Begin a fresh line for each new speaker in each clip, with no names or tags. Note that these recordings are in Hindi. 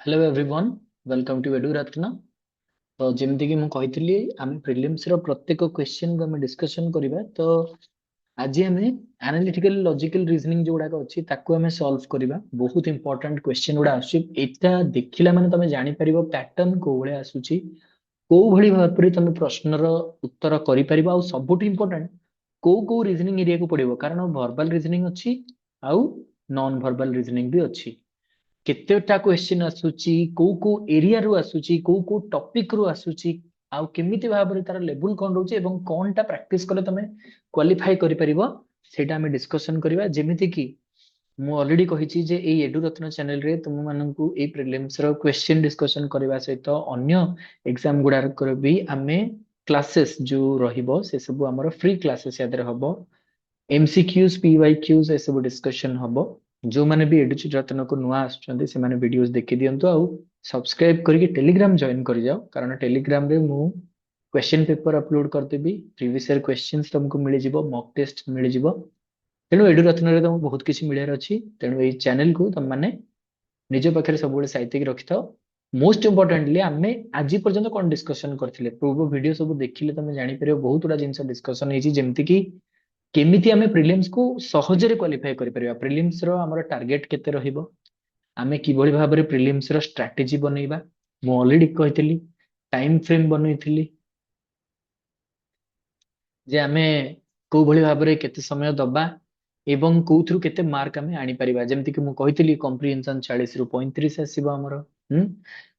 हेलो एवरीवन, वेलकम टू एडु रत्न। तो जेमती कि मु कहितली आम प्रिलिम्स रो प्रत्येक क्वेश्चन को हम डिस्कशन करिबा। तो आज हमें एनालिटिकल लॉजिकल रीजनिंग जोड़ा अछि ताको हमें सॉल्व करिबा। बहुत इंपोर्टेंट क्वेश्चन गुडा आछि। एटा देखिला माने तमे जानि परिबो पैटर्न को भले आसुची, को भली भाबरे तमे प्रश्न रो उत्तर करि परिबो। आ सबुठ इंपोर्टेंट को रीजनिंग एरिया को पड़िबो, कारण वर्बल रीजनिंग अछि आउ नॉन वर्बल रीजनिंग भी अछि। केतेटा क्वेश्चन आसुची, को एरिया रु आसुची, को टॉपिक रु आसुची, आउ केमिति भाबरे तार लेवल कोन रहउची एवं कोनटा प्रैक्टिस करले तमे क्वालिफाई करि परिबो सेटा हमें डिस्कशन करिबा। जेमिति कि मु ऑलरेडी कहिची जे एई एडु रत्न चैनल रे तुम माननकु एई प्रीलिम्स रो क्वेश्चन डिस्कशन करबा सहित अन्य एग्जाम गुडा कर भी हमें क्लासेस जो रहिबो से सब हमर फ्री क्लासेस यादरे हबो। एमसीक्यूज पीवाईक्यूज ए सब डिस्कशन हबो। जो माने भी एडुची रत्न को नुआ आछुचंदी से माने वीडियोस देखि दियंतु आउ सब्सक्राइब करके टेलीग्राम जॉइन कर जाओ, कारण टेलीग्राम रे मु क्वेश्चन पेपर अपलोड कर देबी। प्रीवियस ईयर क्वेश्चंस तुमको मिल जिवो, मॉक टेस्ट मिल जिवो। तेणु एडु रत्न रे तुम बहुत किछि मिलियार अछि। तेणु एई चैनल को तुम माने निज पाखरे सब बेले साइतिक रखिथाओ। मोस्ट इंपोर्टेंटली आमे आज पर्यंत कोन डिस्कशन करथिले, पूर्व वीडियो सब देखिले तुम जानि परियो बहुत उडा जिंस डिस्कशन हेची। जेमति कि केमिति आमे प्रीलिम्स को सहजरे क्वालिफाई करि परिबा, प्रीलिम्स रो हमर टारगेट केते रहिबो, आमे किभଳି भाबरे प्रीलिम्स रो स्ट्रेटजी बनेइबा। मु ऑलरेडी कहितली टाइम फ्रेम बनैथिली जे आमे को भଳି भाबरे केते समय दबा एवं कोथरु केते मार्क आमे आनी परिबा। जेमति कि मु कहितली कॉम्प्रिहेंशन 40 रु 35 आसीबो हमर।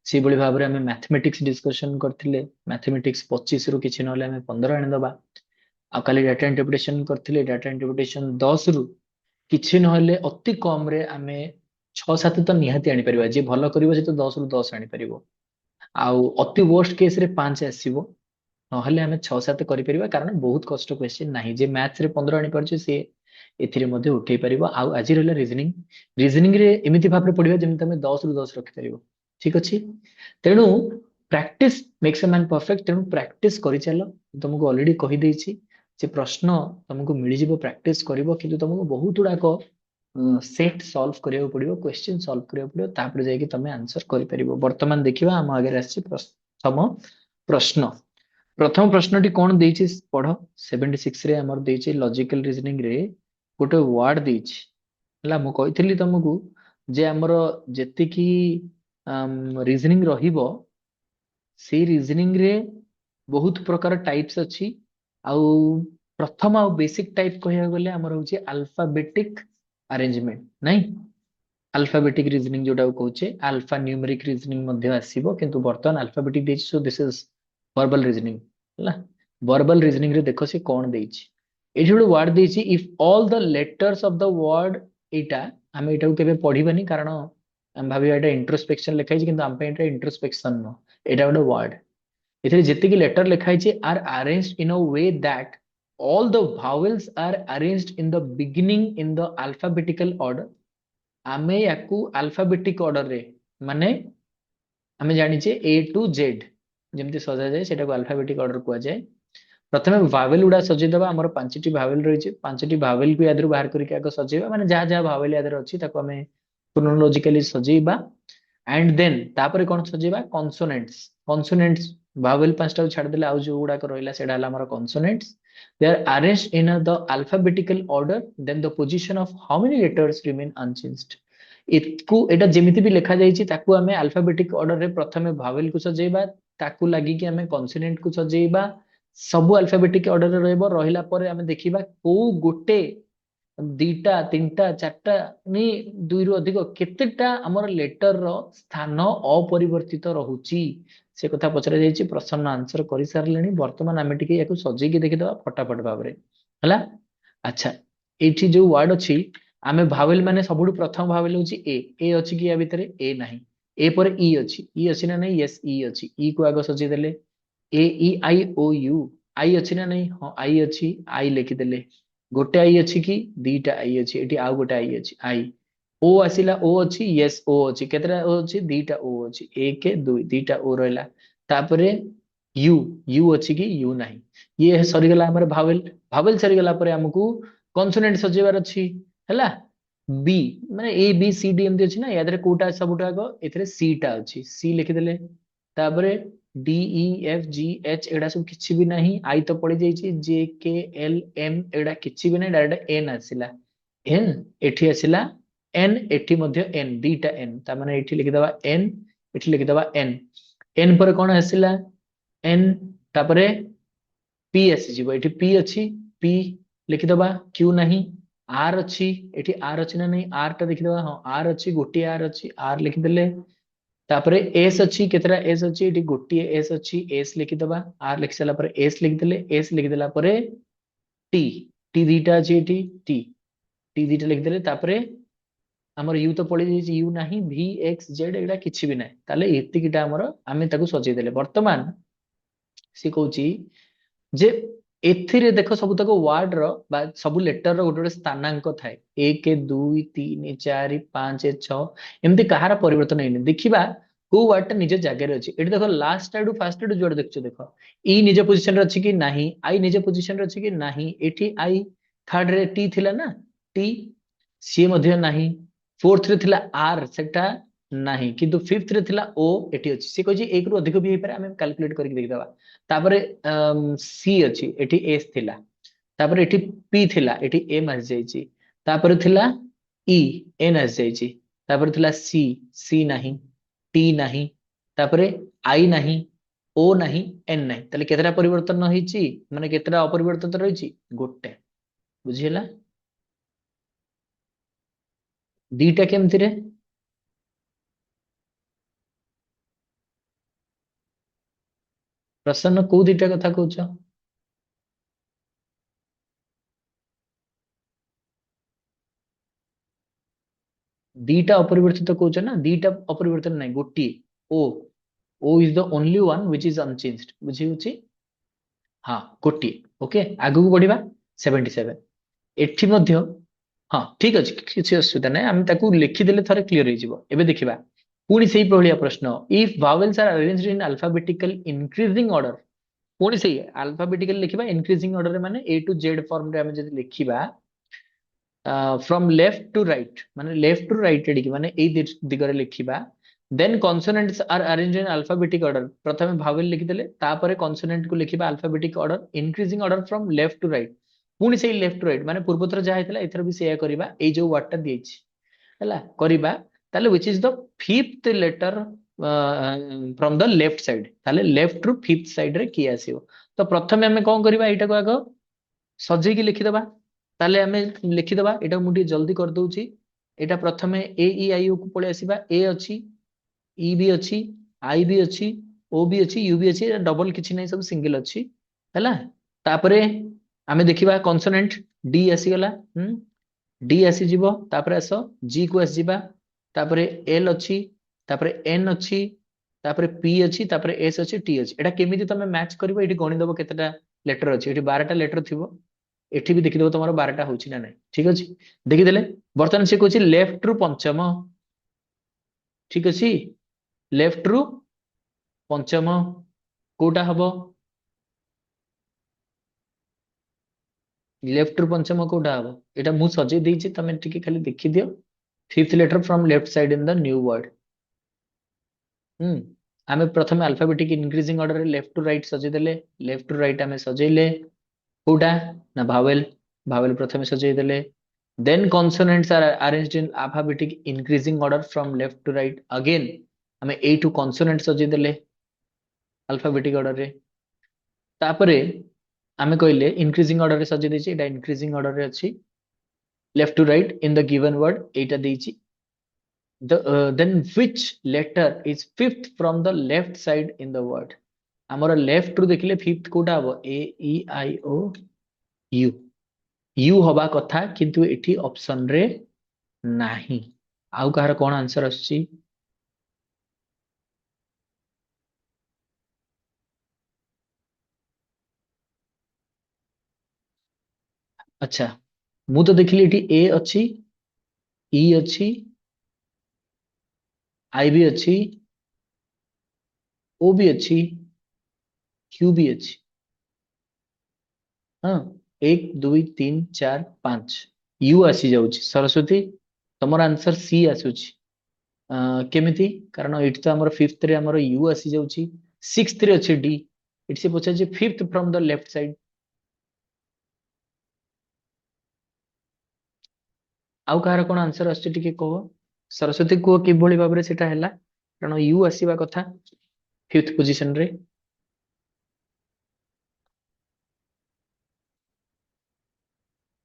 से भଳି भाबरे आमे मैथमेटिक्स डिस्कशन करथिले, मैथमेटिक्स 25 रु किछि नले आमे 15 आनी दबा। आ काली डाटा इंटरप्रिटेशन करथिले, डाटा इंटरप्रिटेशन 10 रु किछि नहले अति कम रे आमे 6-7 तो निहाती आनी परिबा। जे भलो करिवो से तो 10 रु 10 आनी परिबो। आउ अति वर्स्ट केस रे 5 आसीबो, नहले आमे 6-7 करि परिबा। कारण बहुत कष्ट क्वेश्चन नाही, जे मैथ्स रे 15 आनी परछ से एथिरे मध्ये उठेइ परिबो। आउ आज रहला रीजनिंग, रीजनिंग रे एमिति भाबरे पढिबा जेमि तमे 10 रु 10 रखि परिबो। ठीक अछि। तेणु practice makes a man perfect. तेणु प्रैक्टिस करि चलो। तुमको ऑलरेडी कहि देइछि जे प्रश्न तुमको मिलि जिवो, प्रैक्टिस करिवो, किंतु तुमको बहुत उडाको सेट सॉल्व करियो पड़िबो, क्वेश्चन सॉल्व करियो पड़िबो, तापर जाय कि तमे आंसर करि परिबो। वर्तमान देखिबा हम आगे आछि प्रथम प्रश्न। प्रथम प्रश्नटी कोन देइछि पढ। 76 रे हमर देइछि लॉजिकल रीजनिंग रे गोटे वर्ड देइछि। हला मु कहितली तुमको जे हमर जेतिकी रीजनिंग रहिबो, से रीजनिंग रे बहुत प्रकार टाइप्स अछि। आउ प्रथम आउ बेसिक टाइप कहिया गले हमर होछि अल्फाबेटिक अरेंजमेंट, नहीं अल्फाबेटिक रीजनिंग जोटा कहूचे अल्फा न्यूमेरिक रीजनिंग मध्ये आसीबो, किंतु वर्तमान अल्फाबेटिक देइछि। So this is verbal reasoning. हला वर्बल रीजनिंग रे देखो से कोन देइछि। एठी गोटे वर्ड देइछि, if all the letters of the word. एटा हम एटा को केबे पढिबानी, कारण हम भाबी एटा इंट्रोस्पेक्शन लिखाइछि, किंतु हम पे एटा इंट्रोस्पेक्शन न, एटा गोटे वर्ड। एथिरे जेतिकी लेटर लिखाइछि are arranged in a way that all the vowels are arranged in the beginning in the alphabetical order। आमे याकू अल्फाबेटिक ऑर्डर रे माने आमे जानिचे ए टू जेड जेमति सजा जाय सेटा को अल्फाबेटिक ऑर्डर कुआ जाय। प्रथमे भावेल उडा सजै दबा। हमर पांचटी भावेल रहिचे, पांचटी भावेल को यादरु बाहर करके आको सजैबा, माने जहा जहा भावेल यादर अछि ताको हमें क्रोनोलॉजिकली सजैबा। एंड देन तापरे कोन सजैबा, कॉन्सोनेंट्स। कॉन्सोनेंट्स भावेल पांचटा को छाड़ देले आउ जो उडा को रहिला सेडा हला हमर consonants. They are arranged in the alphabetical order, then the position of how many letters remain unchanged. इतकु एटा जेमिति भी लिखा जाइछि ताकू हमें अल्फाबेटिक ऑर्डर रे प्रथमे भावेल को सजैबा, ताकू लागि कि हमें कॉन्सोनेंट को सजैबा। सब अल्फाबेटिक ऑर्डर रे रहइबो। रहिला परे हमें देखिबा को गोटे दीटा तीनटा चारटा नि दुई रु अधिक केतेटा हमर लेटर रो स्थान अपरिवर्तित रहुची से कथा पचरा जाइछि। प्रश्न आंसर करि सारलेनी। वर्तमान आमे टिके याकू सजै कि देखिदबा फटाफट भाबरे। हला अच्छा, एठी जो वर्ड अछि आमे भावेल माने सबुठु प्रथम भावेल होछि ए। ए अछि कि या भितरे ए नाही। ए पर ई अछि, ई अछि ना नहीं, यस ई अछि। ई को आगो सजै देले ए ई आई ओ यू। आई अछि ना नहीं, हां आई अछि, आई लिखि देले। गोटे आई अछि कि दीटा आई अछि, एठी आउ गोटे आई अछि, आई। ओ आसिला, ओ अछि, यस ओ अछि। केतरा ओ अछि, दीटा ओ अछि, 1 2 दीटा ओ रहला। तापरे यू, यू अछि कि यू नाही। ये सरी गेला हमर भावेल। भावेल सरी गेला परे हमकु कॉन्सोनेंट सजेबार अछि। हला बी माने ए बी सी डी एमती अछि ना या दरे कोटा सबुटा आगो एथरे सी टा अछि सी लिखि देले तापरे D E F G H एडा सब किछि भी नाही आई तो पड़ी जाई छी जे के एल एम एडा किछि भी नाही डायरेक्ट एन आसिला एन एठी आसिला एन एठी मध्य एन दीटा एन ता माने एठी लिखि दबा एन एठी लिखि दबा एन एन पर कोन आसिला एन तापरे पी ଆସିଯିବ ଏଠି ପି ଅଛି ପି ଲେଖିଦବା କ୍ୟୁ ନାହିଁ ଆର ଅଛି ଏଠି ଆର ଅଛି ନା ନାହିଁ ଆର ଟା ଦେଖିଦବା ହଁ ଆର ଅଛି ଗୋଟିଏ ଆର ଅଛି ଆର ଲେଖିଦେଲେ ତାପରେ ଏସ୍ ଅଛି କେତେଟା ଏସ୍ ଅଛି ଏଠି ଗୋଟିଏ ଏସ୍ ଅଛି ଏସ୍ ଲେଖିଦବା ଆର ଲେଖି ସାରିଲା ପରେ ଏସ୍ ଲେଖିଦେଲେ ଏସ୍ ଲେଖିଦେଲା ପରେ ଟି ଟି ଦିଟା ଅଛି ଏଠି ଟି ଟି ଦିଟା ଲେଖିଦେଲେ ତାପରେ ଆମର ୟୁ ତ ପଳେଇ ଯାଇଛି ୟୁ ନାହିଁ ଭି ଏକ୍ସ ଜେଡ ଏଗୁଡା କିଛି ବି ନାହିଁ ତାହେଲେ ଏତିକିଟା ଆମର ଆମେ ତାକୁ ସଜେଇ ଦେଲେ ବର୍ତ୍ତମାନ ସେ କହୁଛି ଯେ ଏଥିରେ ଦେଖ ସବୁତକ ୱାର୍ଡ ର ବା ସବୁ ଲେଟର ର ଗୋଟେ ଗୋଟେ ସ୍ଥାନାଙ୍କ ଥାଏ 1 2 3 4 5 6 ଏମିତି କାହାର ପରିବର୍ତ୍ତନ ହେଇନି ଦେଖିବା କୋଉ ୱାର୍ଡ ଟା ନିଜ ଜାଗାରେ ଅଛି ଏଠି ଦେଖ ଲାଷ୍ଟ ଆଡୁ ଫାଷ୍ଟ ଆଡୁ ଯୋଉଟା ଦେଖୁଛ ଦେଖ ଇ ନିଜ ପୋଜିସନ ରେ ଅଛି କି ନାହିଁ ଆଇ ନିଜ ପୋଜିସନ ରେ ଅଛି କି ନାହିଁ ଏଠି ଆଇ ଥାର୍ଡ ରେ ଟି ଥିଲା ନା ଟି ସିଏ ମଧ୍ୟ ନାହିଁ ଫୋର୍ଥ ରେ ଥିଲା ଆର ସେଟା ନାହିଁ କିନ୍ତୁ ଫିଫ୍ଥ ରେ ଥିଲା ଓ ଏଠି ଅଛି ସେ କହିଛି 1 ରୁ ଅଧିକ ବି ହେଇପାରେ ଆମେ କାଲକୁଲେଟ କରିକି ଦେଖିଦବା ତାପରେ ସି ଅଛି ଏଠି ଏସ୍ ଥିଲା ତାପରେ ଏଠି ପି ଥିଲା ଏଠି ଏମ୍ ଆସିଯାଇଛି ତାପରେ ଥିଲା ଇ ଏନ୍ ଆସିଯାଇଛି ତାପରେ ଥିଲା ସି ସି ନାହିଁ ଟି ନାହିଁ ତାପରେ ଆଇ ନାହିଁ ଓ ନାହିଁ ଏନ୍ ନାହିଁ ତାହେଲେ କେତେଟା ପରିବର୍ତ୍ତନ ହେଇଛି ମାନେ କେତେଟା ଅପରିବର୍ତ୍ତିତ ରହିଛି ଗୋଟେ ବୁଝିହେଲା ଦିଟା କେମିତିରେ ପ୍ରସନ୍ନ କୋଉ ଦିଟା କଥା କହୁଛ ଦିଟା ଅପରିବର୍ତ୍ତିତ କହୁଛ ନା ଦିଟା ଅପରିବର୍ତ୍ତନ ନାହିଁ ଗୋଟିଏ ଓ O is the only one which is unchanged ବୁଝି ହଉଛି ହଁ ଗୋଟିଏ ଓକେ ଆଗକୁ ବଢିବା 77 ଏଠି ମଧ୍ୟ ହଁ ଠିକ ଅଛି କିଛି ଅସୁବିଧା ନାହିଁ ଆମେ ତାକୁ ଲେଖିଦେଲେ ଥରେ କ୍ଲିୟର ହେଇଯିବ ଏବେ ଦେଖିବା ପୁଣି ସେଇ ଭଳିଆ ପ୍ରଶ୍ନ if vowels are arranged in alphabetical increasing order ପୁଣି ସେଇ alphabetical ଲେଖିବା increasing order ରେ ମାନେ A to Z form ରେ ଆମେ ଯଦି ଲେଖିବା from left to right ମାନେ left to right ଏଠିକି ମାନେ ଏଇ ଦିଗରେ ଲେଖିବା then consonants are arranged in alphabetic order ପ୍ରଥମେ vowel ଲେଖିଦେଲେ ତାପରେ consonant କୁ ଲେଖିବା alphabetic order increasing order from left to right ପୁଣି ସେଇ left to right ମାନେ ପୂର୍ବଥର ଯାହା ହେଇଥିଲା ଏଥର ବି ସେଇଆ କରିବା ଏଇ ଯୋଉ word ଟା ଦେଇଛି ହେଲା କରିବା ତାହେଲେ which is the fifth letter from the left side ତାହେଲେ left ରୁ fifth side ରେ କିଏ ଆସିବ ତ ପ୍ରଥମେ ଆମେ କଣ କରିବା ଏଇଟାକୁ ଆଗ ସଜେଇକି ଲେଖିଦବା ତାହେଲେ ଆମେ ଲେଖିଦବା ଏଇଟା ମୁଁ ଟିକେ ଜଲ୍ଦି କରିଦଉଛି ଏଇଟା ପ୍ରଥମେ ଏ ଇ ଆଇ ଓ କୁ ପଳେଇ ଆସିବା ଏ ଅଛି ଇ ବି ଅଛି ଆଇ ବି ଅଛି ଓ ବି ଅଛି ୟୁ ବି ଅଛି ଡବଲ କିଛି ନାହିଁ ସବୁ ସିଙ୍ଗଲ ଅଛି ହେଲା ତାପରେ ଆମେ ଦେଖିବା କନସୋନେଣ୍ଟ ଡି ଆସିଗଲା ଡି ଆସିଯିବ ତାପରେ ଆସ ଜି କୁ ଆସିଯିବା ତାପରେ ଏଲ ଅଛି ତାପରେ ଏନ୍ ଅଛି ତାପରେ ପି ଅଛି ତାପରେ ଏସ୍ ଅଛି ଟି ଅଛି ଏଟା କେମିତି ତମେ ମ୍ୟାଚ୍ କରିବ ଏଠି ଗଣିଦବ କେତେଟା ଲେଟର ଅଛି ଏଠି 12ଟା ଲେଟର ଥିବ ଏଠି ବି ଦେଖିଦବ ତମର 12ଟା ହଉଛି ନା ନାଇଁ ଠିକ ଅଛି ଦେଖିଦେଲେ ବର୍ତ୍ତମାନ ସେ କହୁଛି ଲେଫ୍ଟ ରୁ ପଞ୍ଚମ ଠିକ ଅଛି ଲେଫ୍ଟ ରୁ ପଞ୍ଚମ କୋଉଟା ହବ ଲେଫ୍ଟ ରୁ ପଞ୍ଚମ କୋଉଟା ହବ ଏଇଟା ମୁଁ ସଜେଇ ଦେଇଛି ତମେ ଟିକେ ଖାଲି ଦେଖିଦିଅ fifth letter from left side in the new word ହୁଁ ଆମେ ପ୍ରଥମେ alphabetic increasing order ରେ left to right ସଜେଇ ଦେଲେ left to right ଆମେ ସଜେଇଲେ କୋଉଟା ନା vowel vowel ପ୍ରଥମେ ସଜେଇ ଦେଲେ then consonants are arranged in alphabetic increasing order from left to right again ଆମେ A2 consonant ସଜେଇ ଦେଲେ alphabetic order ରେ ତାପରେ ଆମେ କହିଲେ increasing order ରେ ସଜେଇ ଦେଇଛି ଏଇଟା increasing order ରେ ଅଛି left to right in the given word ଏଇଟା ଦେଇଛି then which letter is fifth from the left side in the word ଆମର left ରୁ ଦେଖିଲେ fifth କୋଉଟା ହବ A E I O U U ହବା କଥା କିନ୍ତୁ ଏଠି ଅପସନ ରେ ନାହିଁ ଆଉ କାହାର କଣ ଆନ୍ସର ଆସୁଛି ଆଚ୍ଛା ମୁଁ ତ ଦେଖିଲି ଏଠି A ଅଛି E ଅଛି I ବି ଅଛି O ବି ଅଛି Q ବି ଅଛି ହଁ 1 2 3 4 5 U ଆସି ଯାଉଛି ସରସ୍ୱତୀ तमर आंसर सी आसुची केमिति कारण एठी तो हमर फिफ्थ रे हमर यू आसी जाउची सिक्स्थ रे अछि डी इट से पूछा जे fifth from the left side आउ कहार कोन आंसर आछी टिके कहो सरस्वती को किभଳି भाबरे सेटा हैला कारण यू आसीबा कथा फिफ्थ पोजीशन रे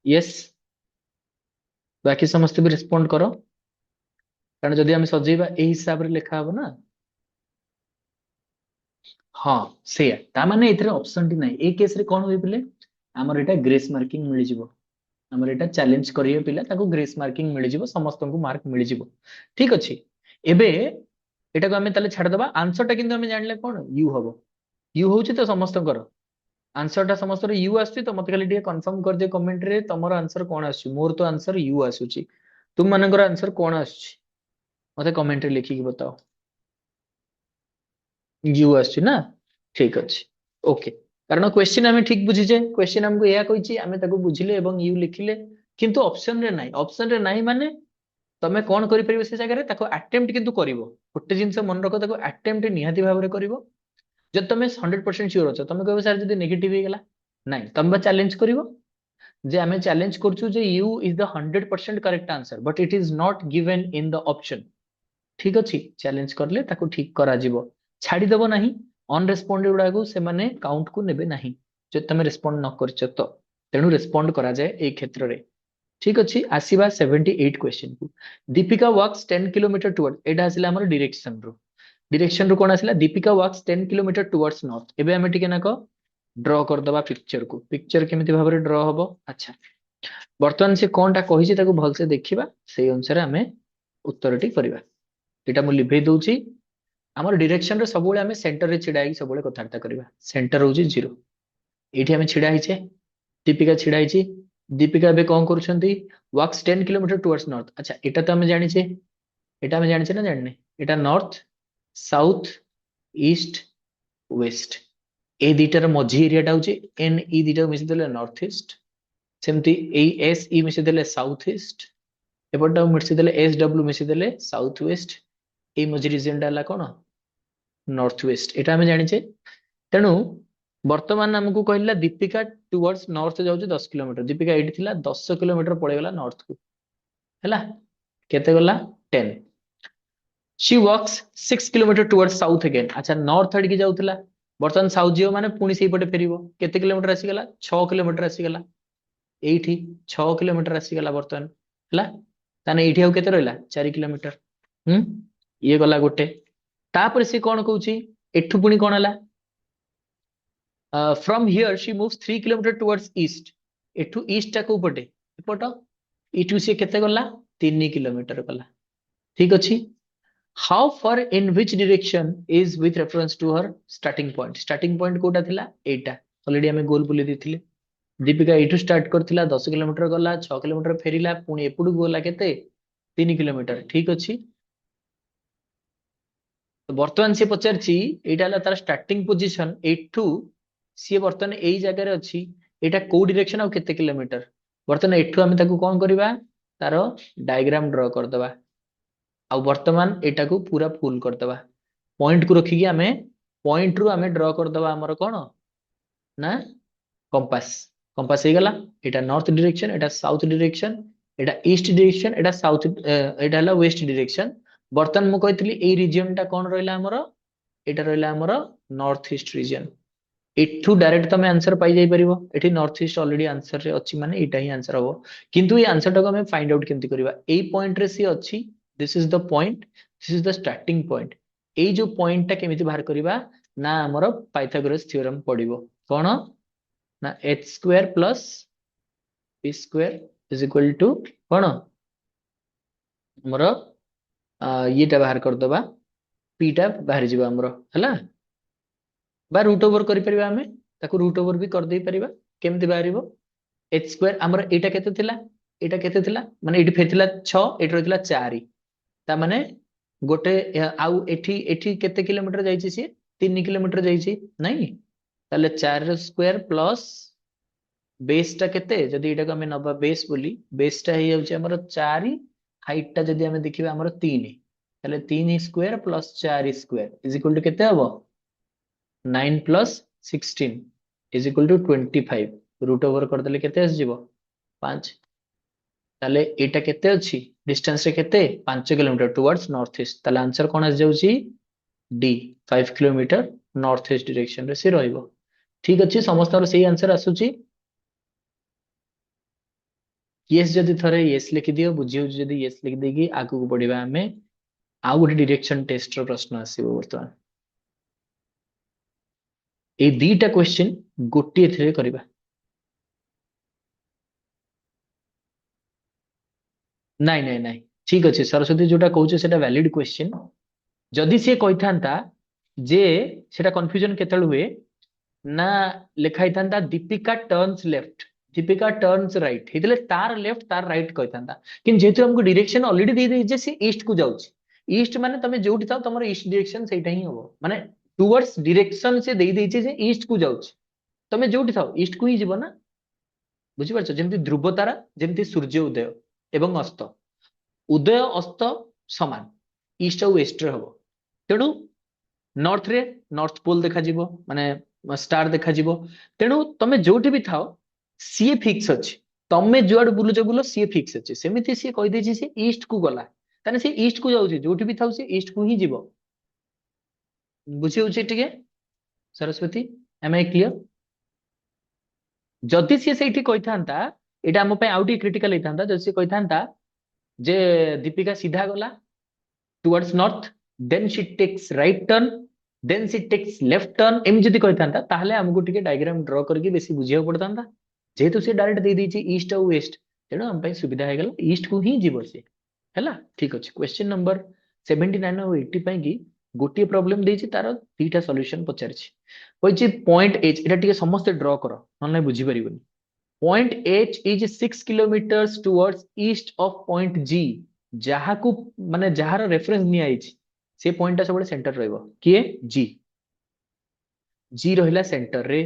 यस बाकी समस्त भी रिस्पोंड करो कारण जदि हम सजेइबा एही हिसाब रे लेखा हबो ना हाँ सेया ता माने एथिरे ऑप्शन टी नाही ए केस रे कोन होई पिले हमर एटा ग्रेस मार्किंग मिलि जिवो हमर एटा चैलेंज करियो पिला ताको ग्रेस मार्किंग मिलि जिवो समस्त को मार्क मिलि जिवो ठीक अछि एबे एटा को हमें ताले छाड़ दबा आंसर टा किंतु हमें जानले कोन यू हबो यू होउची तो समस्त कर आंसर टा समस्त यू आछी तो मते खाली ଟିକେ कंफर्म कर दियो कमेंट रे तमरो आंसर कोन आछी मोर तो आंसर यू आछुची तुम मानकर आंसर कोन आछी मते कमेंट रे लिखि के बताओ यू आछी ना ठीक अछि ओके कारण क्वेश्चन आमे ठीक बुझिजे क्वेश्चन हमको एया कहिची आमे ताको बुझिले एवं यू लिखिले किंतु ऑप्शन रे नाही माने तमे कोन करि परिबो से जगह रे ताको अटेम्प्ट किंतु करिवो गोटे जिंस मन रखो ताको अटेम्प्ट निहाती भाव रे करिवो जब तमे 100% श्योर अछ तमे कहबो सर जदी नेगेटिव हे गेला नाही तमे चैलेंज करिवो जे आमे चैलेंज करछु जे you is the 100% correct answer but it is not given in the option ठीक अछि चैलेंज करले ताको ठीक करा जिवो छाडी देबो नाही अनरेस्पोंडेड गुडा को से माने काउंट को नेबे नाही जे तमे रेस्पोंड न करछ तो तेनु रेस्पोंड करा जाय ए क्षेत्र रे ठीक अछि आसीबा 78 क्वेश्चन को दीपिका वॉक्स 10 किलोमीटर टुवर्ड एटा आसिला हमर डायरेक्शन रो कोन आसिला दीपिका वॉक्स 10 किलोमीटर टुवर्ड्स नॉर्थ एबे हमें टिके ना को ड्रॉ कर दबा पिक्चर को पिक्चर केमिति भाबरे ड्रॉ हबो अच्छा वर्तमान से कोनटा कहिछि ताको भल से देखिबा सेही अनुसार हमें उत्तरटी करिबा एटा मु लिभे दउची हमर डायरेक्शन रे सबुले हमें सेंटर रे छिडा ही सबुले कथार्ता करिबा सेंटर होची 0 एठी हमें छिडा हिचे दीपिका छिडा हिची दीपिका बे कोन करूछंती वॉक्स 10 किलोमीटर टुवर्ड्स नॉर्थ अच्छा एटा तो हमें जानिछे एटा हमें जानिछे ना जानने एटा नॉर्थ साउथ ईस्ट वेस्ट ए दिटार मझी एरिया टा होची एन ई दिटा मिसी देले नॉर्थ ईस्ट सेमती ए एस ई मिसी देले साउथ ईस्ट एपटा मिसी देले एस डब्ल्यू मिसी देले साउथ वेस्ट ए मझी रीजन टा हला कोन नॉर्थ वेस्ट एटा हमें जानिछे तेनु वर्तमान हमकु कहला दीपिका टुवर्ड्स नॉर्थ जाउची 10 किलोमीटर दीपिका एठी थिला 10 किलोमीटर पळे गला नॉर्थ को हैला केते गला 10 she walks 6 kilometre towards south again अच्छा नॉर्थ आडी की जाउतला वर्तमान साउथ जियो माने पुणी सेही पटे फेरिबो केते किलोमीटर आसी गला 6 किलोमीटर आसी गला एठी 6 किलोमीटर आसी गला वर्तमान हैला ताने एठी आउ केते रहला 4 किलोमीटर ये गला गोटे तापर से कोन कहूची एठु पुणी कोन हला from here she moves 3 kilometre towards east एठु ईस्ट टा को पटे एपट इटु से केते गला 3 किलोमीटर गला ठीक अछि how far in which direction is with reference to her starting point कोटा थिला एटा ऑलरेडी हमें गोल बुले दिथिले दीपिका एठु स्टार्ट करथिला 10 किलोमीटर गला 6 किलोमीटर फेरिला पुणी एपुडु गला केते 3 किलोमीटर ठीक अछि तो वर्तमान से पचारछि एटा हला तार स्टार्टिंग पोजीशन एठु सी वर्तमान एई जगह रे अछि एटा को डायरेक्शन आ केते किलोमीटर वर्तमान एठु हम ताको कोन करबा तार डायग्राम ड्रॉ कर दबा आ वर्तमान एटा को पूरा फुल कर दबा पॉइंट को रखी हमें पॉइंट रु हमें ड्रॉ कर दबा हमर कोन ना कंपास कंपास हे गला एटा नॉर्थ डायरेक्शन एटा साउथ डायरेक्शन एटा ईस्ट डायरेक्शन एटा साउथ एटा हला वेस्ट डायरेक्शन वर्तमान मु कहतली ए रीजन टा कोन रहला हमर एटा रहला हमर नॉर्थ ईस्ट रीजन एठू डायरेक्ट तमे आंसर पाई जाई परिबो एठी नॉर्थ ईस्ट ऑलरेडी आंसर रे अछि माने एटा ही आंसर हबो किंतु ए आंसर टाको हमें फाइंड आउट केमति करबा ए पॉइंट रे सी अछि this is the point this is the starting point A जो पॉइंट टा केमिति बाहर करबा ना हमर पाइथागोरस थ्योरम पडिबो कोन ना h square plus p square is equal to कोन हमर येटा बाहर कर दबा p टा बाहर जिबा हमर हला बा रूट ओवर करि परिबा हमें ताको रूट ओवर भी कर दे परिबा केमति बाहरिबो h स्क्वायर हमर एटा केते थिला माने एठी फेथिला 6 एठी रहथिला 4 ता माने गोटे आउ एठी एठी केते किलोमीटर जाईची सी 3 किलोमीटर जाईची नाही ताले 4 स्क्वायर प्लस बेस टा केते जदी एटा को हमें नबा बेस बोली बेस टा हे जाउची हमर 4 हाइट टा जदि आमे देखिबा हमर 3 ताले 3 square plus 4 square is equal to केते हबो 9 plus 16 is equal to 25 root over कर देले केते आस जीवो 5 ताले एटा केते अछि डिस्टेंस रे केते 5 किलोमीटर टुवर्ड्स नॉर्थ ईस्ट ताले आंसर कोन आस जाउची D 5 kilometre north east direction रे से रहइबो ठीक अछि समस्त सही आंसर आसुची यस जदि थरे यस लिखि दियो बुझियो जदि यस लिखि देगी आगु को बढ़िबा हमें आउ गोटे डायरेक्शन टेस्ट रो प्रश्न आसीबो वर्तमान ए दीटा क्वेश्चन गोटे थरे करबा नाइ नाइ नाइ ठीक अछि सरस्वती जोटा कहउछ सेटा वैलिड क्वेश्चन जदि से कहिथांता जे सेटा कंफ्यूजन केतल हुए ना लिखाई थांता Deepika turns left Deepika turns right हेतले तार लेफ्ट तार राइट कहिथांता किन जेतु हमको डायरेक्शन ऑलरेडी दे दे जे से ईस्ट को जाउछ ईस्ट माने तमे जोठी थाओ तमरो ईस्ट डायरेक्शन सेटा ही होबो माने टुवर्ड्स डायरेक्शन से दे देइछे जे ईस्ट को जाउछ तमे जोठी थाओ ईस्ट को ही जीवो ना बुझि परछ जेमति ध्रुव तारा जेमति सूर्य उदय एवं अस्त उदय अस्त समान ईस्ट और वेस्ट रे हबो तेणु नॉर्थ रे नॉर्थ पोल देखा जीवो माने स्टार देखा जीवो तेणु तमे जोठी भी थाओ सी फिक्स अछि तमे जुआड बुलुछ बुलो सी फिक्स अछि सेमिति सी कहि देछि से ईस्ट को गला ताने से ईस्ट को जाउछि जोठी भी थाउ से ईस्ट को ही जीवो बुझि होछि टिके सरस्वती एम आई क्लियर जदि सी सेठी कहिथांता एटा हम पे आउटी क्रिटिकल हेथांता जदि सी कहिथांता जे दीपिका सीधा गला towards north then she takes right turn then she takes left turn एम जदि कहिथांता ताहले हमकु टिके डायग्राम ड्रॉ करके बेसी बुझिया पड़तांता जेहेतु से डायरेक्ट दे देछि ईस्ट और वेस्ट तेणु हम पे सुविधा हे गेला ईस्ट को ही जीवो से हैला ठीक अछि क्वेश्चन नंबर 79 और 80 ପାଇଁ କି गोटे प्रॉब्लम देछि तार दीटा सॉल्यूशन पचारछि होइछि पॉइंट एच एटा टिके समस्त ड्रॉ करो नले बुझी परिबनी point H is 6 kilometres towards east of point G जहा को माने जहार रेफरेंस नि आइछि से पॉइंट ता सबले सेंटर रहइबो किए जी जी रहिला सेंटर रे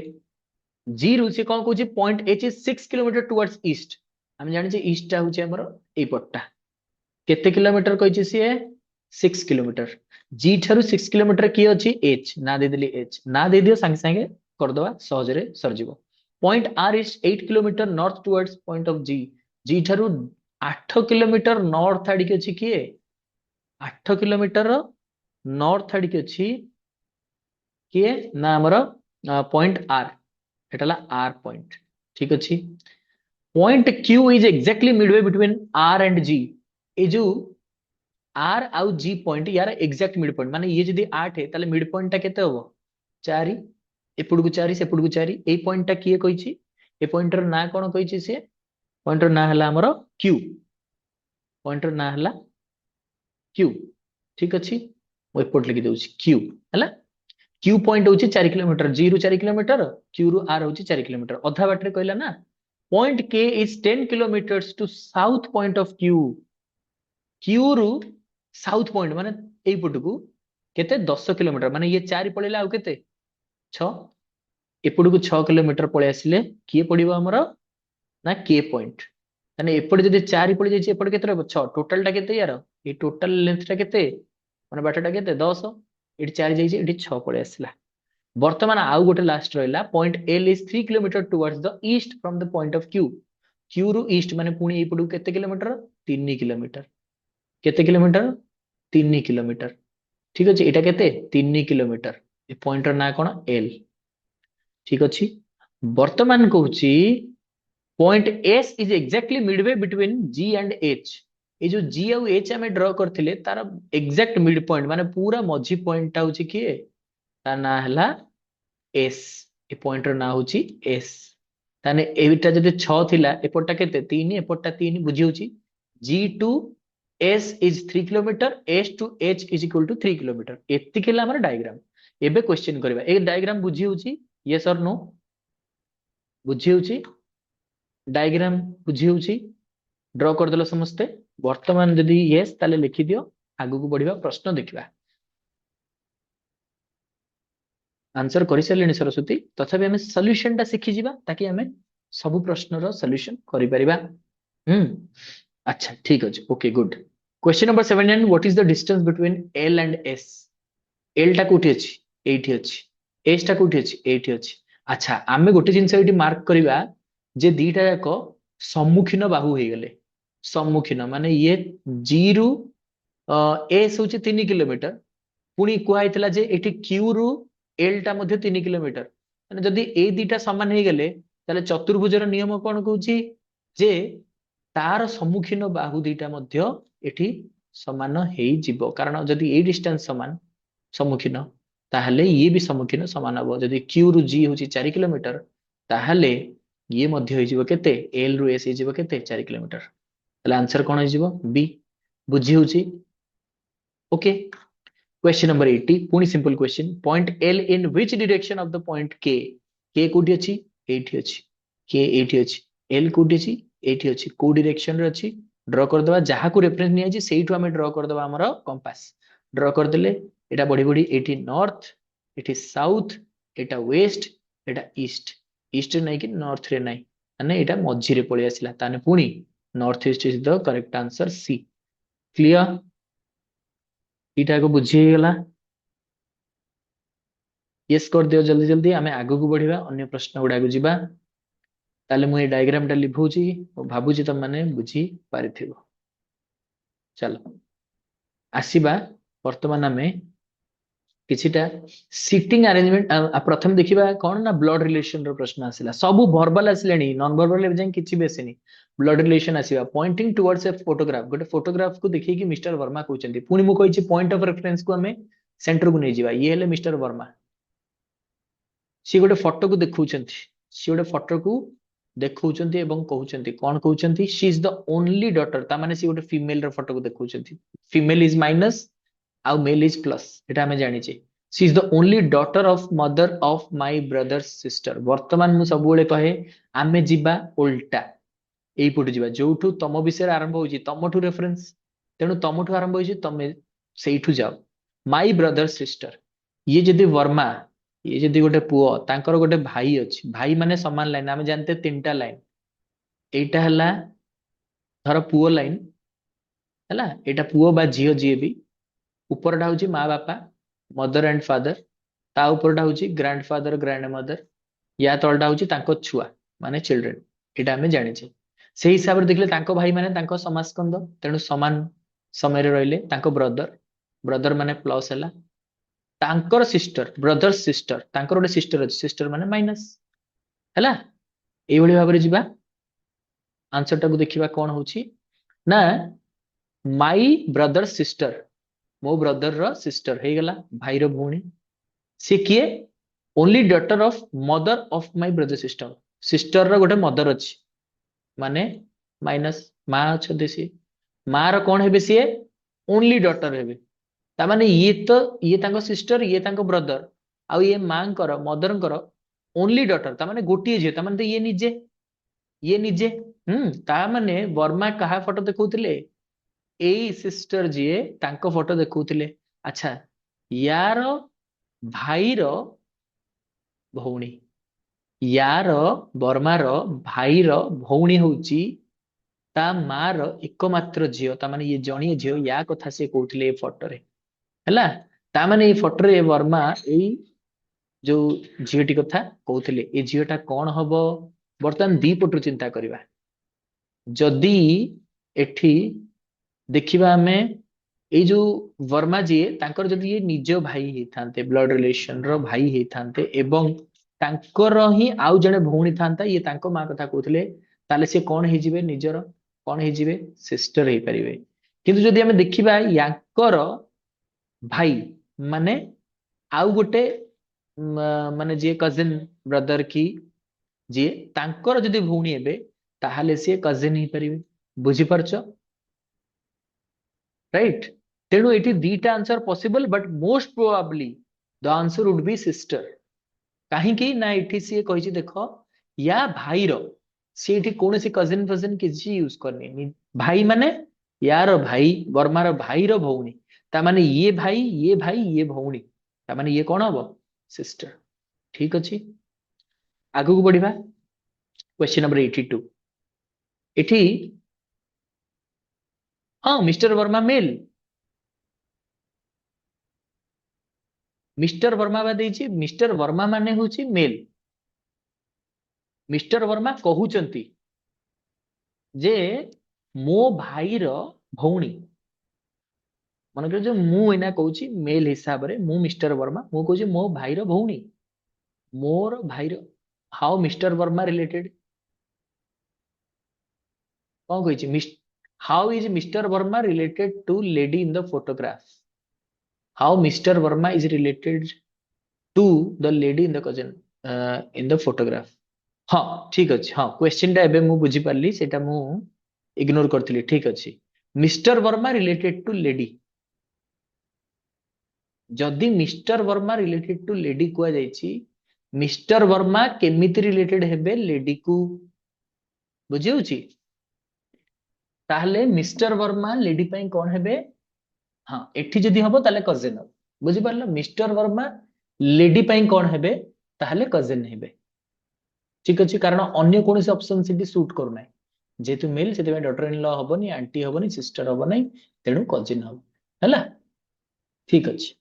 जी रु से कोन कहूछि point H is 6 kilometre towards east हम जानि जे ईस्ट ता होछि हमर ए पट्टा केते किलोमीटर कहिछि से 6 किलोमीटर जी ठारू 6 किलोमीटर की अछि एच ना दे देली एच ना दे दियो संगे संगे कर दवा सहज रे सरजिवो point R is 8 kilometre north towards point of G G ठारू 8 किलोमीटर नॉर्थ आड़ी के अछि किए 8 किलोमीटर नॉर्थ आड़ी के अछि किए ना हमर पॉइंट आर एटाला आर पॉइंट ठीक अछि point Q is exactly midway between R and G ए जो आर आउ जी पॉइंट यार एक्जेक्ट मिड पॉइंट माने ये जदि 8 है ताले मिड पॉइंट टा केते होबो 4 एपुड को 4 सेपुड को 4 ए पॉइंट टा किए कहिछि ए पॉइंटर ना कोन कहिछि से पॉइंटर ना हला हमर क्यू पॉइंटर ना हला क्यू ठीक अछि ओ एपोर्ट लिखि दउछि क्यू हला क्यू पॉइंट होछि 4 किलोमीटर जी रु 4 किलोमीटर क्यू रु आर होछि 4 किलोमीटर अधा बाटरे कहला ना point K is 10 kilometres to south point of Q Q रु साउथ पॉइंट माने एई पटकू केते 10 किलोमीटर माने ये 4 पळेला आउ केते 6 एपटकू 6 किलोमीटर पळे आसिले किए पडिबो हमर ना के पॉइंट माने एपट जदि 4 पळे जायछि एपट केते रहबो 6 टोटल टा केते यार ए टोटल लेंथ टा केते माने बाटटा केते 10 एठी 4 जायछि एठी 6 पळे आसिला वर्तमान आउ गोटे लास्ट रहला point L is 3 kilometre towards the east from the point of Q Q रु ईस्ट माने पुणी एपटकू केते किलोमीटर 3 किलोमीटर केते किलोमीटर 3 किलोमीटर ठीक अछि एटा केते 3 किलोमीटर ए पॉइंटर ना कोन एल ठीक अछि वर्तमान कहूची point S is exactly midway between G and H ए जो जी और एच हमें ड्रॉ करथिले तार एक्जेक्ट मिड पॉइंट माने पूरा मझी पॉइंट ता होची किए ता ना हला एस ए पॉइंटर ना होची एस ताने एटा जदि 6 थिला एपटा केते 3 एपटा 3 बुझी होची G to S is 3 kilometre S to H is equal to 3 kilometre एति केला हमर डायग्राम एबे क्वेश्चन करबा ए डायग्राम बुझी होची यस और नो बुझी होची डायग्राम बुझी होची ड्रॉ कर देलो समस्ते वर्तमान यदि यस ताले लिखि दियो आगु को बढ़िबा प्रश्न देखिबा आंसर करि सलेनी सरस्वती तथापि हमें सॉल्यूशन ता सिखि जिबा ताकि हमें सब प्रश्न रो सॉल्यूशन करि परिबा अच्छा ठीक अच्छे okay good question number 79 what is the distance between L and S L टा कोठी अछि एठी अछि एस टा कोठी अछि एठी अछि अच्छा आमे गोटे जिंस एठी मार्क करिवा जे दीटा जाक सम्मुखीन बाहु हे गेले सम्मुखीन माने ये जी रु एस होची 3 किलोमीटर पुणी कुआइतला जे एठी क्यू रु एल टा मध्ये 3 किलोमीटर माने जदी ए दीटा समान हे गेले ताले चतुर्भुजर नियम कोन कहूची जे तार सम्मुखीन बाहु दीटा मध्य एठी समान हेई जिवो कारण जदी ए डिस्टेंस समान सम्मुखीन ताहले ये भी सम्मुखीन समान हबो जदी क्यू रु जी होची 4 किलोमीटर ताहले ये मध्य होई जिवो केते एल रु एस होई जिवो केते 4 किलोमीटर ताले आंसर कोन होई जिवो बी बुझी होची ओके क्वेश्चन नंबर 80 पुनी simple question point L in which direction of the point के कोठी अछि एठी अछि के एठी अछि एल कोठी अछि एठी अछि को डायरेक्शन रे अछि ड्रा कर दबा जहा को रेफरेंस नि अछि सेइठु हमें ड्रा कर दबा हमर कंपास ड्रा कर देले एटा बड़ी बड़ी एठी नॉर्थ एठी साउथ एटा वेस्ट एटा ईस्ट ईस्ट रे नै कि नॉर्थ रे नै माने एटा मझी रे पळि आसिला ताने पुनी north east is the correct answer C clear एटा को बुझी गेला यस कर दियो जल्दी जल्दी आमे आगु को बढ़िबा अन्य प्रश्न गुडा को जिबा ताले मु ए डायग्राम टा लिखौची ओ भाबुची तम माने बुझी पारिथिबो चलो आसीबा वर्तमान आमे किछिटा सिटिंग अरेंजमेंट प्रथम देखिबा कोन ना ब्लड रिलेशन रो प्रश्न आसिला सब वर्बल आसिलेनी नॉन वर्बल ले जाय किछि बेसिनी ब्लड रिलेशन आसीबा पॉइंटिंग टुवर्ड्स ए फोटोग्राफ गोटे फोटोग्राफ को देखि कि मिस्टर वर्मा कहउचंती पुनी मु कहिछि पॉइंट ऑफ रेफरेंस को हमें सेंटर को नै जिबा ये हेले मिस्टर वर्मा सी गोटे फोटो को देखौचंती सी गोटे फोटो को देखौचंती एवं कहउचंती कोन कहउचंती she is the only daughter ता माने सी गोटे फीमेल रो फोटो को देखौचंती फीमेल इज माइनस आउ मेल इज प्लस एटा हमें जानि छे she is the only daughter of mother of my brothers sister वर्तमान मु सब बेले कहे आमे जिबा उल्टा एई पटु जिबा जोठु तम विषय आरंभ होची तमठु रेफरेंस तेनु तमठु आरंभ होची तमे सेइठु जाओ माय ब्रदर सिस्टर ये जदी वर्मा ये जदी गोटे पुओ तांकर गोटे भाई अछि भाई माने समान लाइन आमे जानते तीनटा लाइन एटा हला धर पुओ लाइन हला एटा पुओ बा झियो जिए भी ऊपरटा होची माँ बापा मदर एंड फादर ता ऊपरटा होची ग्रैंडफादर ग्रैंड मदर या तलटा होची तांको छुआ माने चिल्ड्रन एटा हमें जानि छे सेही हिसाब रे देखले तांको भाई माने तांको समासकंद तेनु समान समय रे रहिले तांको ब्रदर ब्रदर माने प्लस हला तांकर सिस्टर ब्रदर सिस्टर तांकर गोटे सिस्टर अछि सिस्टर माने माइनस हला एई भली भाबरे जिबा आंसर टा को देखिबा कोन होची ना माई ब्रदर सिस्टर मो ब्रदर रो सिस्टर हे गला भाई रो भौणी से किए only daughter of mother of my brother sister sister रो गोटे मदर अछि माने माइनस मां अछते सी मां रो कोन हेबे सी ओनली डॉटर हेबे ता माने ये तो ये तांको सिस्टर ये तांको ब्रदर आ ये मां कर मदर कर ओनली डॉटर ता माने गोटिए जे ता माने तो ये निजे ता माने वर्मा कहा फोटो देखौतिले एई सिस्टर जिए तांको फोटो देखौतिले अच्छा यार भाई रो भौणी यार वर्मार भाई रो भौणी होची ता मां रो एकमात्र झियो ता माने ये जणिए झियो या कथा से कहउतिले ए फोटो रे हला ता माने ए फोटो रे वर्मा एई जो झियोटी कथा कहउतिले ए झियोटा कोन हबो वर्तमान दी पटु चिंता करिवा जदी एठी देखिबा हमें एई जो वर्मा जी तांकर जदी ये निज भाई हेथांते ब्लड रिलेशन रो भाई हेथांते एवं तांकर ही आउ जने भौणी थांता ये तांको मां कथा कहउतिले ताले से कोन हे जिवे निजर कोन हे जिवे सिस्टर हे परिवे किंतु जदी हमें देखिबा याकर भाई माने आउ गोटे माने जे कजिन ब्रदर की जे तांकर जदी भौणी हेबे ताहाले से कजिन ही परिवे बुझी परछो राइट तेणु एटी दीटा answer possible but most probably the answer would be sister कहीं ना एटी सी कहिछि देखो या भाई रो सी एटी कौन सी कजिन फजिन किसी यूज करनी भाई माने यार भाई वर्मा रो भाई रो भौणी ता माने ये भाई ये भौणी ता माने ये कौन हबो सिस्टर ठीक अछि आगु को बढ़िबा क्वेश्चन नंबर 82 एठी हाँ mister Verma male, mister Verma बा ଦେଇଛି मिस्टर वर्मा माने होची मेल। मिस्टर वर्मा कहउचंती जे मो भाईर भौणी, मन कर जो मु एना कहूची मेल हिसाब रे मु मिस्टर वर्मा मु कहूची मो भाईर भौणी, मोर भाईर, हाउ मिस्टर वर्मा रिलेटेड, कौन कही how is mister Verma related to lady in the photograph, how mister Verma is related to the lady in the cousin in the photograph. हाँ ठीक अच्छे, हाँ क्वेश्चन टा एबे मु बुझी पारली, सेटा मु इग्नोर करथिली, ठीक अच्छे। Mister Verma related to lady, जदि mister Verma related to lady कुआ जायछि, मिस्टर वर्मा केमिति रिलेटेड हेबे लेडी को, बुझी होछि, ताहले मिस्टर वर्मा लेडी पई कोन हेबे, हाँ एठी जदि हबो ताले कजिन हबो, बुझी पारला, मिस्टर वर्मा लेडी पई कोन हेबे, ताहले कजिन हेबे, ठीक अछि, कारण अन्य कोनोसी ऑप्शन सिटी सूट करू नै, जेतु मेल सेते में डॉटर इन लॉ हबोनी, आंटी हबोनी, सिस्टर हबो नै, तेनु कजिन हबो, हैला, ठीक अछि।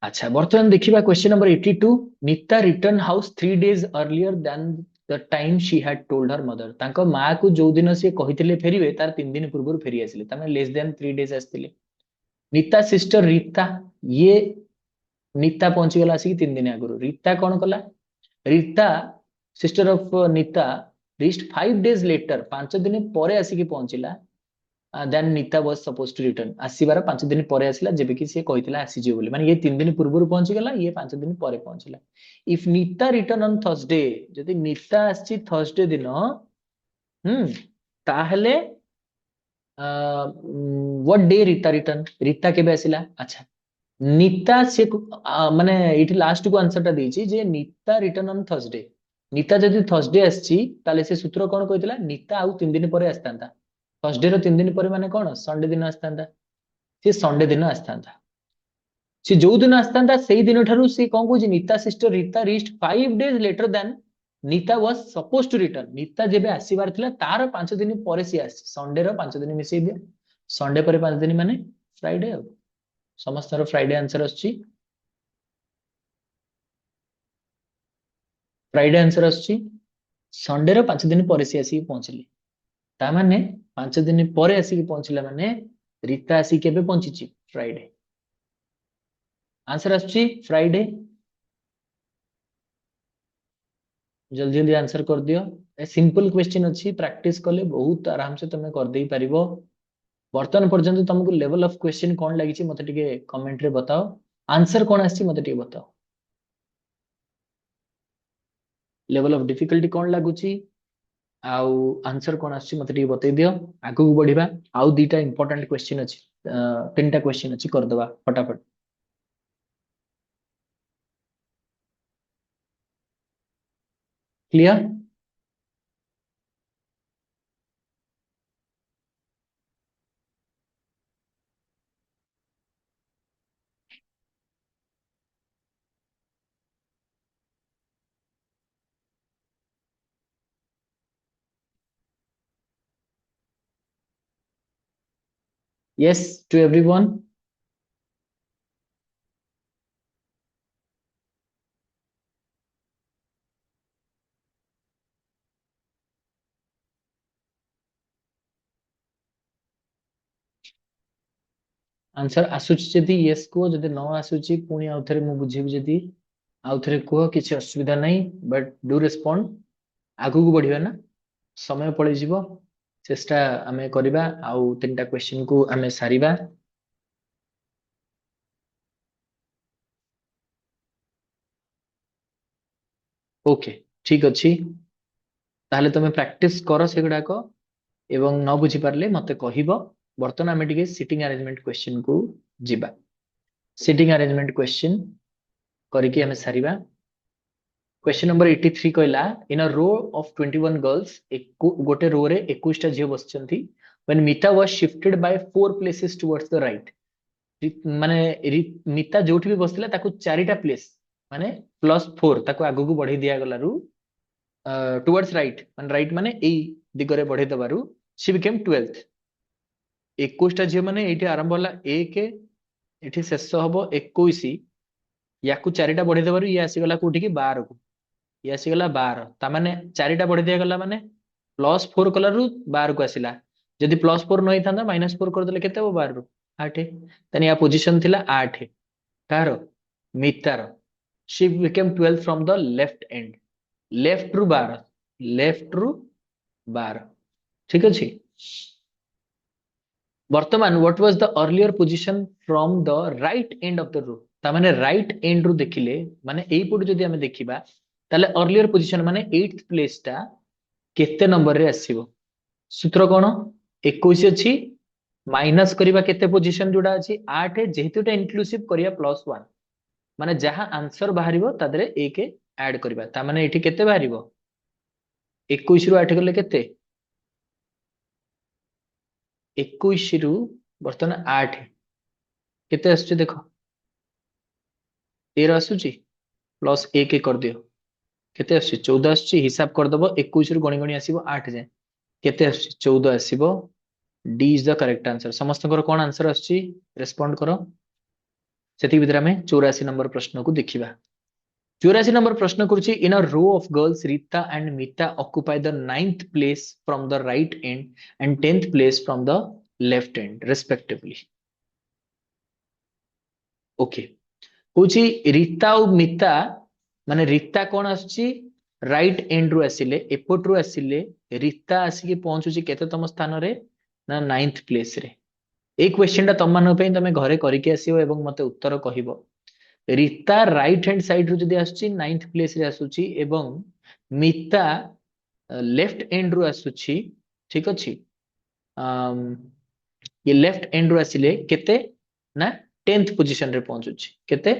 अच्छा बर्तमान देखिबा question number 82। Nita return house 3 days earlier then the time she had told her mother, तांको मां को जो दिन से कहिथिले फेरिबे तार 3 दिन पूर्व फेरी आसिले, तमे लेस देन 3 days आस्तिले। नीता सिस्टर रीता, ये नीता पहुंची गला आसी 3 दिन आगुरु, रीता कौन कला, Rita sister of Neeta reached 5 days later, 5 दिन परे आसिकी पहुंचिला, then Neeta was supposed to return, आसीबार 5 दिन परे आसिला, जेबे कि से कहितला आसीजियो बोली, माने ये 3 दिन पूर्व पहुंची गला, ये 5 दिन परे पहुंचिला। If Neeta return on Thursday, जदि नीता आसी थर्सडे दिन, ताहले what day Rita return, Rita केबे आसिला, अच्छा नीता से माने इठी लास्ट को आंसर टा देछि जे Neeta return on Thursday, Neeta जदि थर्सडे आछि ताले से सूत्र कोन कहितला, नीता आउ 3 दिन परे आस्तांता, थर्सडे रो 3 दिन परे माने कोन संडे दिन आस्तांता, से संडे दिन आस्तांता, से जो दिन आस्तांता सेही दिन ठारू से कोन कहूची, Neeta sister Rita reached 5 days later then Neeta was supposed to return, Neeta जेबे आसीबार थिला तार 5 दिन परे से आसी, संडे रो 5 दिन मिसई दियो, संडे परे 5 दिन माने फ्राइडे, समस्त फ्राइडे आंसर आछि, फ्राइडे आंसर आछि, संडे रो 5 दिन परे से आसी पहुंचली, ता माने 5 दिन परे आसी पहुंचला माने रीता आसी केबे पहुंचीची, फ्राइडे, आंसर आछि फ्राइडे, जल्दी जल्दी आंसर कर दियो, ए सिंपल क्वेश्चन अछि, प्रैक्टिस कले बहुत आराम से तमे कर देई परिबो। वर्तमान पर्यंत तुमको लेवल ऑफ क्वेश्चन कोन लागिची मते टिके कमेंट रे बताओ, आंसर कोन आछि मते टिके बताओ, लेवल ऑफ डिफिकल्टी कोन लागुची, आउ आंसर कोन आछि मते टिके बतै दियो, आगु बढ़िबा, आउ दीटा इंपोर्टेंट क्वेश्चन अछि, तीनटा क्वेश्चन अछि, कर दबा फटाफट। Clear, yes to everyone, answer आसुची जदि यस को, जदि न आसुची पुणी आउ थरे मु बुझेबी, जदि आउ थरे को किछि असुविधा नहीं, बट डू रेस्पोंड, आगु को बढ़िबा ना, समय पळै जिवो, चेष्टा आमे करिबा, आउ तीनटा क्वेश्चन को आमे सारिबा। ओके ठीक अछि, ताहले तमे प्रैक्टिस करो सेगुडाको, एवं न बुझी पारले मते कहिबो। बर्तन आमे टिके सिटिंग अरेंजमेंट क्वेश्चन को जिबा, सिटिंग अरेंजमेंट क्वेश्चन करिके आमे सारिबा। क्वेश्चन नंबर 83 कहला, इन अ रो ऑफ 21 गर्ल्स, गोटे रो रे 21 टा झियो बसचंती, when Meeta was shifted by 4 places towards the right, माने मीता जोठी भी बसथिला ताकू 4टा प्लेस माने +4 ताकू आगु को बढ़ी दिया गलारु, टुवर्ड्स राइट, माने राइट माने एई दिगरे बढ़े दबारु शी बिकेम 12th, 21टा झील माने एठी आरंभ होला 1 एठी शेष हबो 21 याकू चारिटा बढ़े देबारु ये आसीगला कोठी की 12 को ये आसीगला 12 ता माने चारिटा बढ़े दिया गला माने +4 कलरु 12 को आसीला जदि +4 न होइथांदा -4 कर देले केते हो 12 रु 8 तने या पोजीशन थिला 8 कार मितार she became 12 from the left end left रु 12 लेफ्ट रु 12 ठीक अछि वर्तमान what was the earlier position from the right end of the row ता माने राइट एंड रु देखिले माने एई पट जदि हमें देखिबा ताले अर्लियर पोजीशन माने 8th प्लेस टा केते नंबर रे आसीबो सूत्र कोन 21 अछि माइनस करिबा केते पोजीशन जोडा अछि 8 जेहेतु टा इंक्लूसिव करिया +1 माने जहां आंसर बाहरिबो तादरे 1 ऐड करिबा ता माने एठी केते बाहरिबो 21 रु 8 गले केते 21 रु वर्तमान 8 केते आसुची देखो 13 आसुची प्लस 1 कर दियो केते आसुची 14 आसुची हिसाब कर दबो 21 रु गणी गणी आसीबो 8 जाय केते आसुची 14 आसीबो D is the correct answer समस्त को कोन आंसर आसुची रेस्पोंड करो सेति भितर हमें 84 नंबर प्रश्न को देखिबा 84 नंबर प्रश्न करूची in a row of girls Rita and Meeta occupy the 9th place from the right end and 10th place from the left end respectively okay होची रीता और मिता माने रीता कोन आसुची राइट एंड रु आसिले एपट रु आसिले रीता आसिके पहुंचुची केते तम स्थान रे ना 9th प्लेस रे ए क्वेश्चन ता तम मान पे तमे घरे करिके आसीबो एवं मते उत्तर कहिबो रीता राइट हैंड साइड रु जदी आसुची 9th प्लेस रे आसुची एवं मिता लेफ्ट एंड रु आसुची ठीक अछि ये लेफ्ट एंड रु आसिले केते ना 10th पोजीशन रे पहुंचुची केते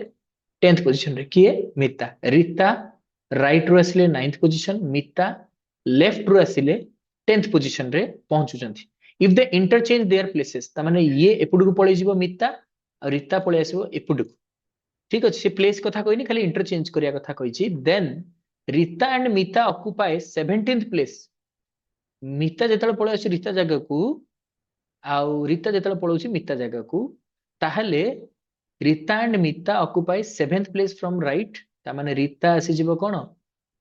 10th पोजीशन रे किए मिता रीता राइट रु आसिले 9th पोजीशन मिता लेफ्ट रु आसिले 10th पोजीशन रे पहुंचुचंती if they interchange their places ता माने ये एपुड को पळै जिवो मिता और रीता पळै आसीबो एपुड को ठीक अछि से प्लेस कथा कहनी खाली इंटरचेंज करिया कथा कहिछि देन रीता एंड मिता ऑक्युपाई 17th प्लेस मिता जेतल पळै आसी रीता जगह को आउ रीता जेतल पळौछि मिता जगह को ताहले रीता एंड मिता occupy 7th place from right ता माने रीता आसी जिवो कोन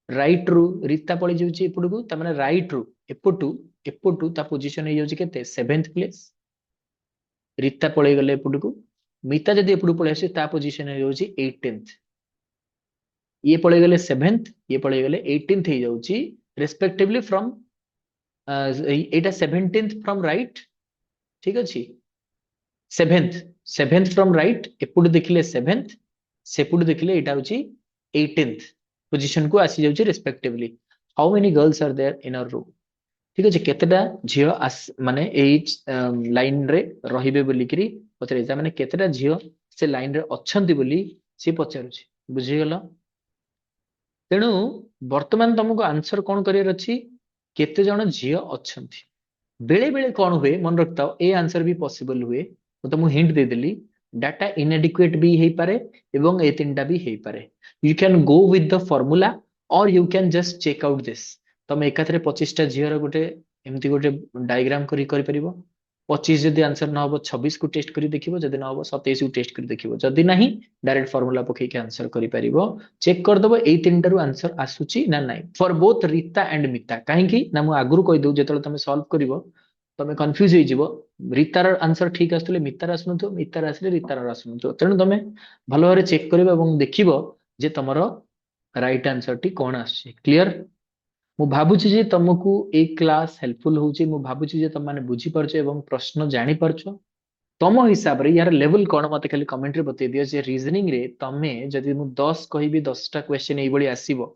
राइट रु रीता पळै जिउछि एपुड को ता माने राइट रु एपुटू ता पोजीशन हे जाउछि केते 7th प्लेस रीता पळै गले एपुड को मिता जदि एपुड पळै आसी ता पोजीशन हे जाउछि 18th ये पळै गले 7th ये पळै गले 18th hey जाउछि respectively from Etah 17th from right ठीक अछि 7th फ्रॉम राइट एपुड देखिले 7th सेपुड देखिले एटा होछि 18th पोजीशन को आसी जाउछि respectively how many girls are there in a row ठीक अछि केतेटा झियो माने एई लाइन रे रहिबे बोली करी पचरे जा माने केतेटा झियो से लाइन रे अछंती बोली से पचारुछि बुझि गेलो तेणु वर्तमान तुमको आंसर कौन करियर अछि केते जण झियो अछंती बेले बेले कौन हुए मन रखताओ ए आंसर भी पॉसिबल हुए तो तुमको हिंट दे देली डाटा इनएडिक्वेट भी हेई पारे एवं ए तीनटा भी हेई पारे you can go with the formula or you can just check out this तुम एकाथरे 25 टा झियो रो गोटे एमती गोटे डायग्राम करि परिबो 25 जदि आंसर न हो 26 को टेस्ट करी देखिबो जदि न हो 27 को टेस्ट करी देखिबो जदि नाही डायरेक्ट फार्मूला पके के आंसर करि परिबो चेक कर दबो एई तीनटा रो आंसर आसुची ना नाही फॉर बोथ रीता एंड मिता काहे कि ना मु आगुरु कहि दउ जेतले तमे सॉल्व करिवो तमे कंफ्यूज होई जिवो रीतार आंसर ठीक आसले मितार आसुनथो मितार आसले रीतार आसुनथो तेणु तमे भलो भारे चेक करिवो एवं देखिबो जे तमरो राइट आंसर टी कोन आसी क्लियर मु भाबुची जे तुमको ए क्लास हेल्पफुल होची मु भाबुची जे तुम माने बुझी परछो एवं प्रश्न जानि परछो तम हिसाब रे यार लेवल कोन मते खाली कमेंट रे बतै दियो जे रीजनिंग रे तमे जदि मु 10 कहिबी 10 टा क्वेश्चन एई बळी आसीबो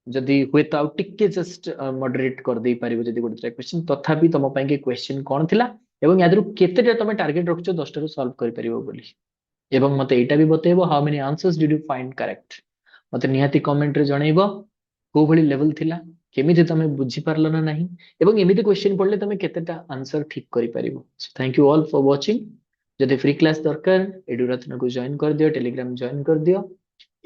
जदि हुए तो टिके जस्ट मॉडरेट कर दे पारिबो जदि गोटे क्वेश्चन तथापि तम पई के क्वेश्चन कोन थिला एवं यादरु केतेटा तमे टारगेट रखछो 10 टा रो सॉल्व कर परिबो बोली एवं मते एटा भी बतेबो how many answers did you find correct मते निहाती कमेंट रे जणैबो को भली लेवल थिला केमिति तमे बुझी पारलो ना नाही एवं एमिति क्वेश्चन पढले तमे केतेटा आंसर ठीक करि परिबो so thank you all for watching जदि फ्री क्लास दरकार एडुरत्न को जॉइन कर दियो टेलीग्राम जॉइन कर दियो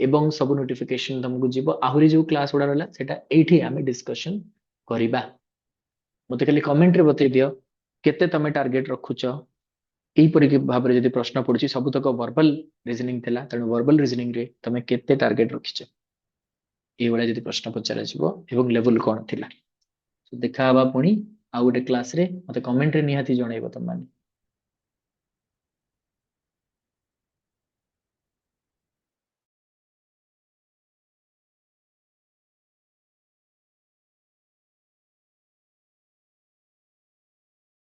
एवं सब नोटिफिकेशन तुमको जीवो आहुरी जो क्लास उडा रहला सेटा एठी हमें डिस्कशन करिबा मते खाली कमेंट रे बतै दियो केते तमे टार्गेट रखुच एहीपरि भाବରେ ଯଦି ପ୍ରଶ୍ନ ପଡୁଛି ସବୁତକ ଭର୍ବାଲ ରିଜନିଂ ଥିଲା ତେଣୁ ଭର୍ବାଲ ରିଜନିଂ ରେ ତମେ କେତେ ଟାର୍ଗେଟ ରଖିଛ ଏଇଭଳିଆ ଯଦି ପ୍ରଶ୍ନ ପଚରାଯିବ ଏବଂ ଲେଭେଲ କଣ ଥିଲା। So ଦେଖା ହବା ପୁଣି ଆଉ ଗୋଟେ କ୍ଲାସ ରେ ମତେ କମେଣ୍ଟ ରେ ନିହାତି ଜଣେଇବ ତମମାନେ।